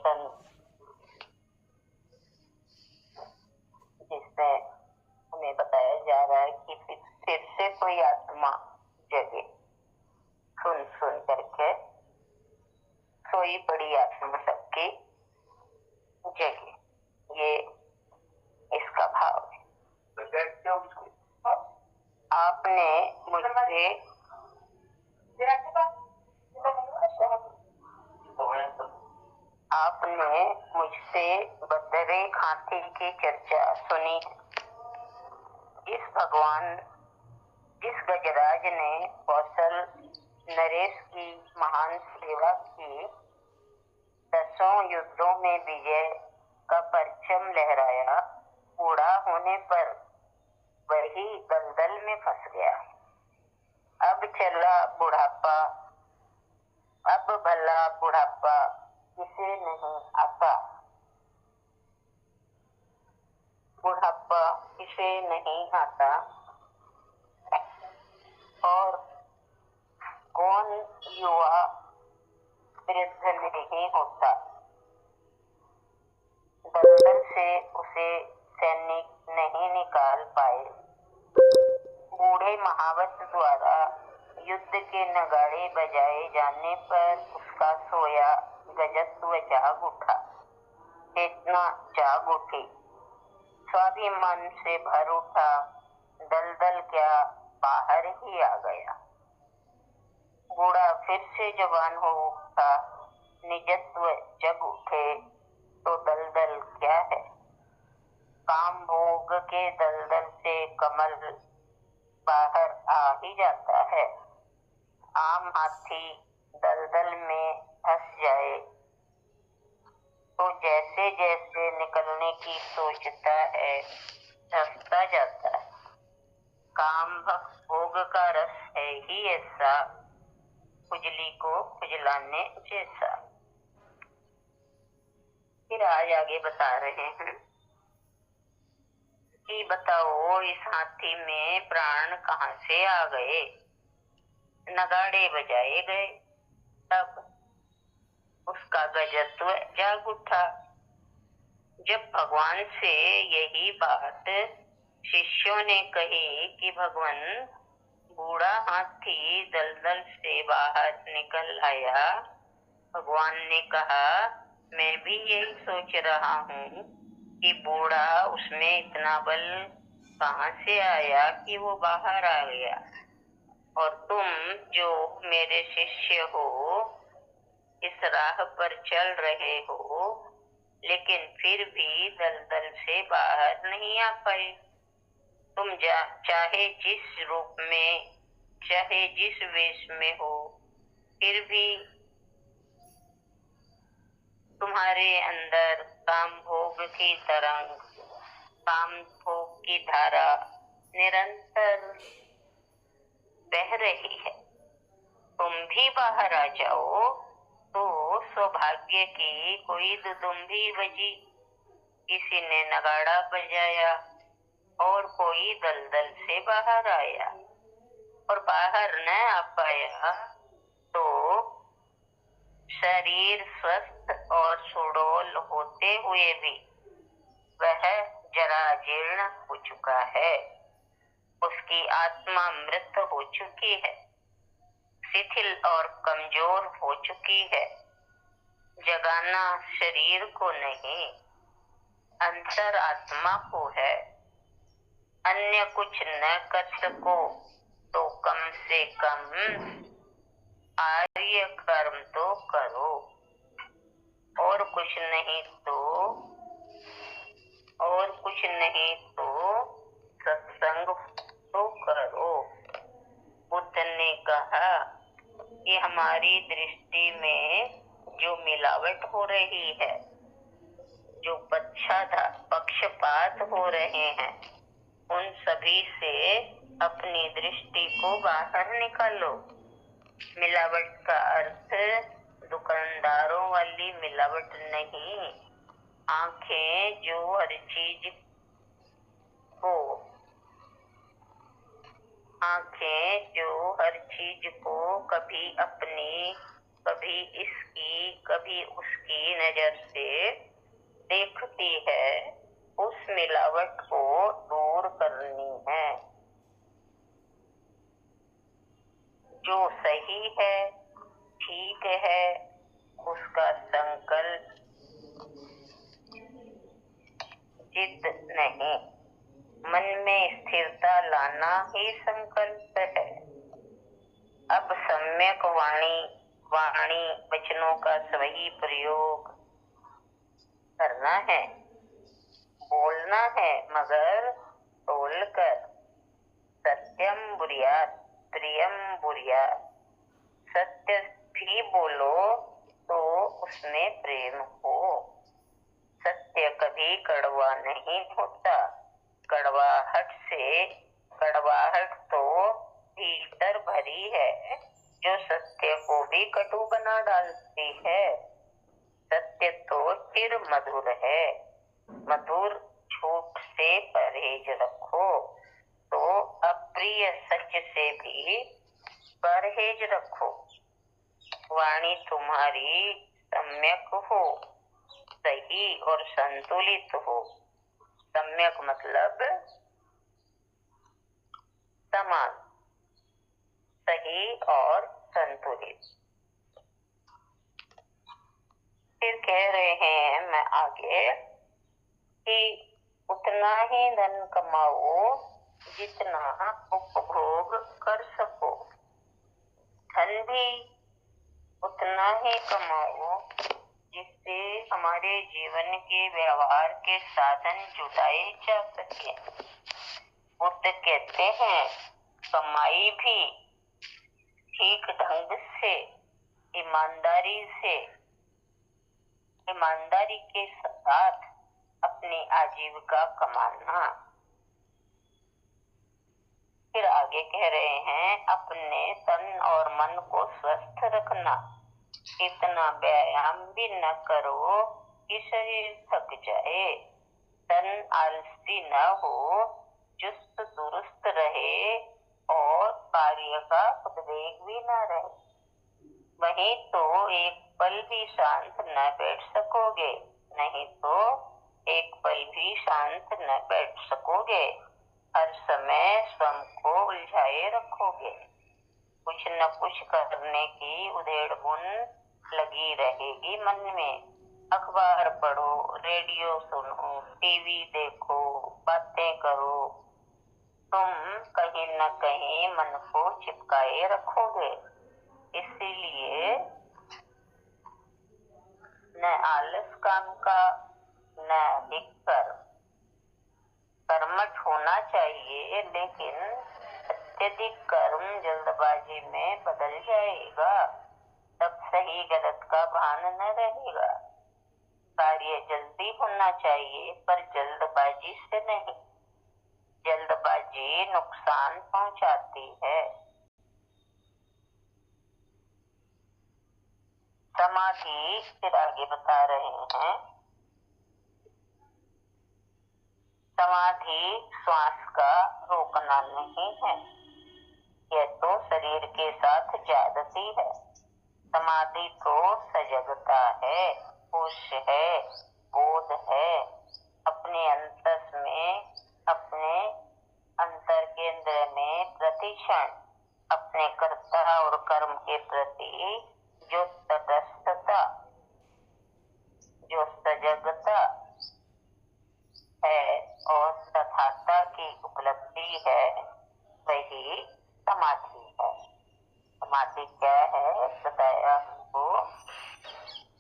दर्शन जिसमें हमें बताया जा रहा है कि फिर से कोई आत्मा जगे, सुन सुन करके सोई पड़ी आत्मा सबकी जगे, ये इसका भाव है। आपने मुझसे बदरे हाथी की चर्चा सुनी। जिस गजराज ने कौशल नरेश की महान सेवा की, 10 युद्धों में विजय का परचम लहराया, बूढ़ा होने पर वही दलदल में फंस गया। अब चला बुढ़ापा, अब भला बुढ़ापा किसे नहीं आता, बुढ़ापा किसे नहीं आता, और कौन युवा वृद्ध नहीं होता। दलदल से उसे सैनिक नहीं निकाल पाए। बूढ़े महावत द्वारा युद्ध के नगाड़े बजाए जाने पर उसका सोया गजत्व जाग उठा, चेतना जाग उठी, स्वाभिमान से भर उठा। दलदल क्या बाहर ही आ गया। बूढ़ा फिर से जवान हो उठा, निजत्व जग उठे, तो दलदल क्या है। काम भोग के दलदल से कमल बाहर आ ही जाता है। आम हाथी दलदल में फंस जाए तो जैसे जैसे निकलने की सोचता है, धंसता जाता है। काम भोग का रस है ही ऐसा, खुजली को खुजलाने जैसा। फिर आज आगे बता रहे हैं कि बताओ इस हाथी में प्राण कहाँ से आ गए। नगाड़े बजाए गए, तब उसका गजत्व जाग उठा। जब भगवान से यही बात शिष्यों ने कही कि भगवान, बूढ़ा हाथी दलदल से बाहर निकल आया, भगवान ने कहा, मैं भी यही सोच रहा हूँ कि बूढ़ा, उसमें इतना बल कहाँ से आया कि वो बाहर आ गया। और तुम जो मेरे शिष्य हो, इस राह पर चल रहे हो, लेकिन फिर भी दलदल से बाहर नहीं आ पाए। तुम चाहे जिस रूप में, चाहे जिस वेश में हो, फिर भी तुम्हारे अंदर काम भोग की तरंग, काम भोग की धारा निरंतर बह रही है। तुम भी बाहर आ जाओ तो सौभाग्य की कोई दुदुम्भी बजी, किसी ने नगाड़ा बजाया और कोई दलदल से बाहर आया। और बाहर न आ पाया तो शरीर स्वस्थ और सुडौल होते हुए भी वह जरा जीर्ण हो चुका है। उसकी आत्मा मृत हो चुकी है, शिथिल और कमजोर हो चुकी है। जगाना शरीर को नहीं, अंतर आत्मा को है। अन्य कुछ न कर सको तो कम से कम आर्य कर्म तो करो, और कुछ नहीं तो सत्संग तो करो। बुद्ध ने कहा कि हमारी दृष्टि में जो मिलावट हो रही है, जो पक्षपात हो रहे हैं, उन सभी से अपनी दृष्टि को बाहर निकालो। मिलावट का अर्थ दुकानदारों वाली मिलावट नहीं। आंखें जो हर चीज को कभी अपनी कभी इसकी कभी उसकी नजर से देखती है, उस मिलावट को दूर करनी है। जो सही है, ठीक है, उसका संकल्प, जिद नहीं। मन में स्थिरता लाना ही संकल्प है। अब सम्यक वाणी वचनों का सही प्रयोग करना है। बोलना है मगर तोलकर। सत्यम बुर्यात प्रियम बुर्यात। सत्य भी बोलो तो उसमें प्रेम हो। सत्य कभी कड़वा नहीं होता। कड़वाहट तो भीतर भरी है, जो सत्य को भी कटु बना डालती है। सत्य तो चिर मधुर है। मधुर झूठ से परहेज रखो, तो अप्रिय सच से भी परहेज रखो। वाणी तुम्हारी सम्यक हो, सही और संतुलित हो। सम्यक मतलब समान, सही और संतुलित। फिर कह रहे हैं मैं आगे कि उतना ही धन कमाओ जितना उपभोग कर सको। धन भी उतना ही कमाओ जिससे हमारे जीवन के व्यवहार के साधन जुटाए जा सके। बुद्ध कहते हैं कमाई भी ठीक ढंग से, ईमानदारी के साथ अपनी आजीविका कमाना। फिर आगे कह रहे हैं अपने तन और मन को स्वस्थ रखना। इतना व्यायाम भी न करो कि शरीर थक जाए। तन आलसी न हो, चुस्त दुरुस्त रहे और कार्य का उद्वेग भी न रहे। वहीं तो एक पल भी शांत न बैठ सकोगे। नहीं तो एक पल भी शांत न बैठ सकोगे। हर समय स्वयं को उलझाए रखोगे। कुछ न कुछ करने की उधेड़ बुन लगी रहेगी मन में। अखबार पढ़ो, रेडियो सुनो, टीवी देखो, बातें करो। तुम कहीं न कहीं मन को चिपकाए रखोगे। इसीलिए न आलस काम का, न अधिक कर्मठ होना चाहिए, लेकिन अत्यधिक कर्म जल्दबाजी में बदल जाएगा। तब सही गलत का भान न रहेगा। कार्य जल्दी होना चाहिए पर जल्दबाजी से नहीं। जल्दबाजी नुकसान पहुंचाती है। समाधि फिर आगे बता रहे हैं। समाधि श्वास का रोकना नहीं है, यह तो शरीर के साथ जागती है। समाधि तो सजगता है, होश है, बोध है। अपने अंतस में, अपने अंतर केंद्र में प्रतिक्षण अपने कर्ता और कर्म के प्रति जो तटस्थता, जो सजगता है और तथाता की उपलब्धि है, वही समाधि है। समाधि क्या है बताया हमको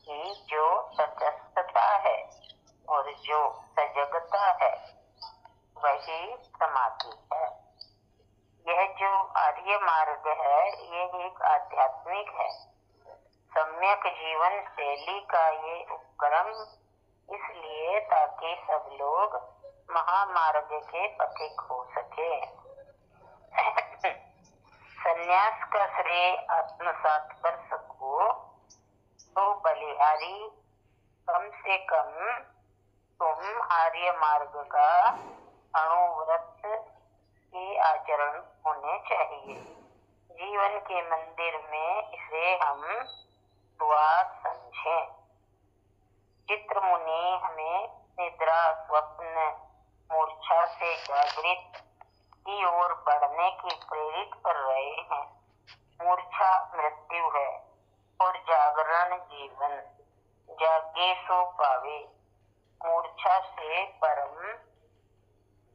कि जो तटस्थता है और जो सजगता है वही समाधि है। यह जो आर्य मार्ग है ये एक आध्यात्मिक है, सम्यक जीवन शैली का ये उपक्रम, इसलिए ताकि सब लोग महामार्ग के पथिक हो सके। संन्यास का श्रेय आत्मसात कर सको तो बलिहारी कम से कम तुम आर्य मार्ग का अणुव्रत के आचरण होने चाहिए। जीवन के मंदिर में इसे हम द्वार समझे। चित्र मुनि हमें निद्रा, स्वप्न, मूर्छा से जागृत की ओर बढ़ने की प्रेरित कर रहे हैं। मूर्छा मृत्यु है और जागरण जीवन। जागे सो पावे। मूर्छा से परम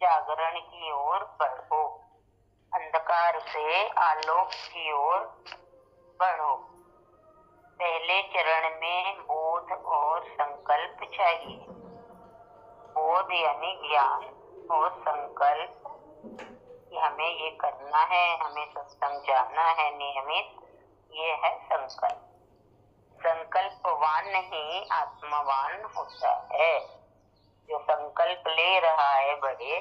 जागरण की ओर बढ़ो। अंधकार से आलोक की ओर बढ़ो। पहले चरण में बोध और संकल्प चाहिए। बोध यानी ज्ञान और संकल्प कि हमें ये करना है, हमें सत्संग जाना है नियमित, ये है संकल्प। संकल्पवान नहीं आत्मवान होता है। जो संकल्प ले रहा है बड़े,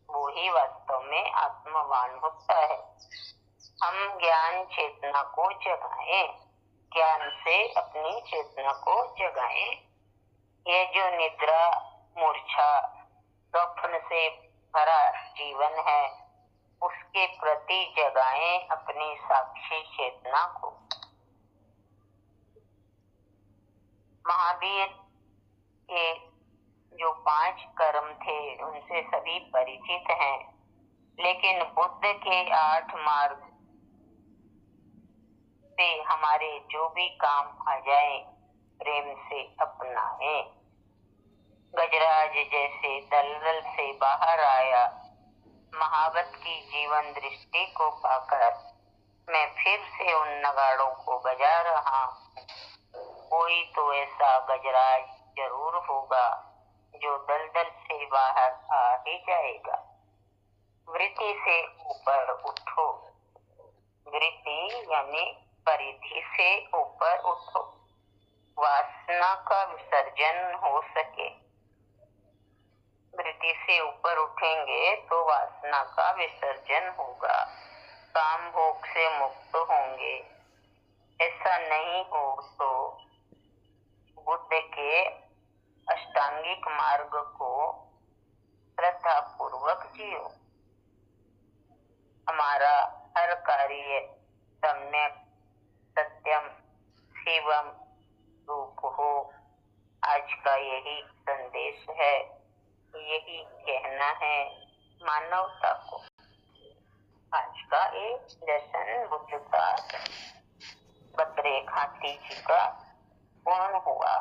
वो ही वास्तव में आत्मवान होता है। हम ज्ञान चेतना को जगाएं, ज्ञान से अपनी चेतना को जगाएं। ये जो निद्रा, मूर्छा, स्वप्न से भरा जीवन है, उसके प्रति जगाएं अपनी साक्षी चेतना को। महावीर के जो 5 कर्म थे उनसे सभी परिचित हैं, लेकिन बुद्ध के 8 मार्ग से हमारे जो भी काम आ जाए प्रेम से अपनाएं। गजराज जैसे दलदल से बाहर आया, महावत की जीवन दृष्टि को पाकर मैं फिर से उन नगाड़ों को बजा रहा हूँ। कोई तो ऐसा गजराज जरूर होगा जो दलदल से बाहर आ ही जाएगा। वृत्ति से ऊपर उठो। वृत्ति यानी परिधि से ऊपर उठो। वासना का विसर्जन हो सके। वृत्ति से ऊपर उठेंगे तो वासना का विसर्जन होगा, काम भोग से मुक्त होंगे। ऐसा नहीं हो तो बुद्ध के अष्टांगिक मार्ग को श्रद्धा पूर्वक जियो। हमारा हर कार्य सम्यक, सत्यम, शिवम रूप हो। आज का यही संदेश है, यही कहना है मानवता को। आज का एक लेसन बुद्ध का बकरे खाती जी का पूर्ण हुआ।